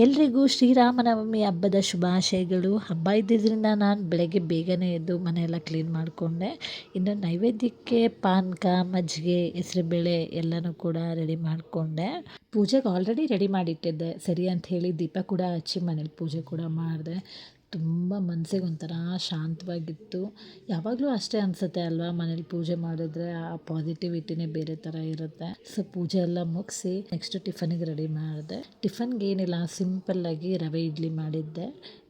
ಎಲ್ರಿಗೂ ಶ್ರೀರಾಮನವಮಿ ಹಬ್ಬದ ಶುಭಾಶಯಗಳು. ಹಬ್ಬ ಇದ್ದಿದ್ದರಿಂದ ನಾನು ಬೆಳಗ್ಗೆ ಬೇಗನೆ ಎದ್ದು ಮನೆಯೆಲ್ಲ ಕ್ಲೀನ್ ಮಾಡಿಕೊಂಡೆ. ಇನ್ನು ನೈವೇದ್ಯಕ್ಕೆ ಪಾನಕ, ಮಜ್ಜಿಗೆ, ಹೆಸರುಬೇಳೆ ಎಲ್ಲನೂ ಕೂಡ ರೆಡಿ ಮಾಡಿಕೊಂಡೆ. ಪೂಜೆಗೆ ಆಲ್ರೆಡಿ ರೆಡಿ ಮಾಡಿಟ್ಟಿದ್ದೆ. ಸರಿ ಅಂತ ಹೇಳಿ ದೀಪ ಕೂಡ ಹಚ್ಚಿ ಮನೇಲಿ ಪೂಜೆ ಕೂಡ ಮಾಡಿದೆ. ತುಂಬ ಮನಸ್ಸಿಗೆ ಒಂಥರ ಶಾಂತವಾಗಿತ್ತು. ಯಾವಾಗಲೂ ಅಷ್ಟೇ ಅನಿಸುತ್ತೆ ಅಲ್ವಾ, ಮನೇಲಿ ಪೂಜೆ ಮಾಡಿದ್ರೆ ಆ ಪಾಸಿಟಿವಿಟಿನೇ ಬೇರೆ ಥರ ಇರುತ್ತೆ. ಸೊ ಪೂಜೆ ಎಲ್ಲ ಮುಗಿಸಿ ನೆಕ್ಸ್ಟ್ ಟಿಫನಿಗೆ ರೆಡಿ ಮಾಡಿದೆ. ಟಿಫನ್ಗೆ ಏನಿಲ್ಲ, ಸಿಂಪಲ್ಲಾಗಿ ರವೆ ಇಡ್ಲಿ ಮಾಡಿದ್ದೆ,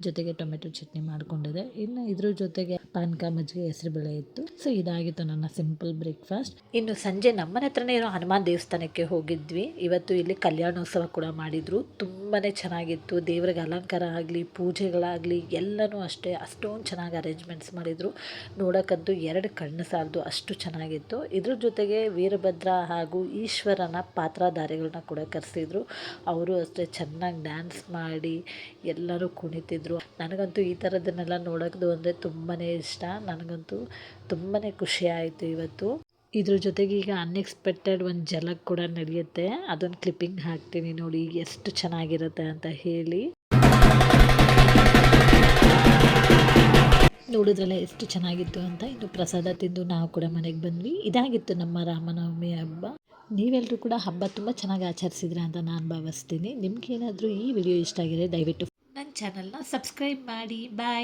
ಜೊತೆಗೆ ಟೊಮೆಟೊ ಚಟ್ನಿ ಮಾಡ್ಕೊಂಡಿದ್ದೆ. ಇನ್ನು ಇದ್ರ ಜೊತೆಗೆ ಪಾನಕ, ಮಜ್ಜಿಗೆ, ಹೆಸರುಬೇಳೆ ಇತ್ತು. ಸೊ ಇದಾಗಿತ್ತು ನನ್ನ ಸಿಂಪಲ್ ಬ್ರೇಕ್ಫಾಸ್ಟ್. ಇನ್ನು ಸಂಜೆ ನಮ್ಮನೆ ಹತ್ರನೇ ಇರೋ ಹನುಮಾನ್ ದೇವಸ್ಥಾನಕ್ಕೆ ಹೋಗಿದ್ವಿ. ಇವತ್ತು ಇಲ್ಲಿ ಕಲ್ಯಾಣೋತ್ಸವ ಕೂಡ ಮಾಡಿದರು. ತುಂಬಾ ಚೆನ್ನಾಗಿತ್ತು. ದೇವ್ರಿಗೆ ಅಲಂಕಾರ ಆಗಲಿ, ಪೂಜೆಗಳಾಗಲಿ ಎಲ್ಲನೂ ಅಷ್ಟೇ ಅಷ್ಟೊಂದು ಚೆನ್ನಾಗಿ ಅರೇಂಜ್ಮೆಂಟ್ಸ್ ಮಾಡಿದರು. ನೋಡೋಕ್ಕಂತೂ ಎರಡು ಕಣ್ಣು ಸಾಲದು, ಅಷ್ಟು ಚೆನ್ನಾಗಿತ್ತು. ಇದ್ರ ಜೊತೆಗೆ ವೀರಭದ್ರ ಹಾಗೂ ಈಶ್ವರನ ಪಾತ್ರಧಾರಿಗಳನ್ನ ಕೂಡ ಕರೆಸಿದ್ರು. ಅವರು ಅಷ್ಟೇ ಚೆನ್ನಾಗಿ ಡ್ಯಾನ್ಸ್ ಮಾಡಿ ಎಲ್ಲರೂ ಕುಣಿತಿದ್ರು. ನನಗಂತೂ ಈ ಥರದನ್ನೆಲ್ಲ ನೋಡೋದು ಅಂದರೆ ತುಂಬಾ ಇಷ್ಟ. ನನಗಂತೂ ತುಂಬಾ ಖುಷಿ ಆಯಿತು ಇವತ್ತು. ಇದ್ರ ಜೊತೆಗೆ ಈಗ ಅನ್ಎಕ್ಸ್ಪೆಕ್ಟೆಡ್ ಒಂದು ಜಲಕ್ ಕೂಡ ನಡೆಯುತ್ತೆ. ಅದೊಂದು ಕ್ಲಿಪ್ಪಿಂಗ್ ಹಾಕ್ತೀನಿ ನೋಡಿ, ಎಷ್ಟು ಚೆನ್ನಾಗಿರುತ್ತೆ ಅಂತ ಹೇಳಿ. ನೋಡಿದ್ರಲ್ಲ ಎಷ್ಟು ಚೆನ್ನಾಗಿತ್ತು ಅಂತ. ಇನ್ನು ಪ್ರಸಾದ ತಿಂದು ನಾವು ಕೂಡ ಮನೆಗೆ ಬಂದ್ವಿ. ಇದಾಗಿತ್ತು ನಮ್ಮ ರಾಮನವಮಿ ಹಬ್ಬ. ನೀವೆಲ್ಲರೂ ಕೂಡ ಹಬ್ಬ ತುಂಬ ಚೆನ್ನಾಗಿ ಆಚರಿಸಿದ್ರೆ ಅಂತ ನಾನು ಭಾವಿಸ್ತೀನಿ. ನಿಮ್ಗೇನಾದರೂ ಈ ವಿಡಿಯೋ ಇಷ್ಟ ಆಗಿದೆ ದಯವಿಟ್ಟು ನನ್ನ ಚಾನಲ್ನ ಸಬ್ಸ್ಕ್ರೈಬ್ ಮಾಡಿ. ಬಾಯ್.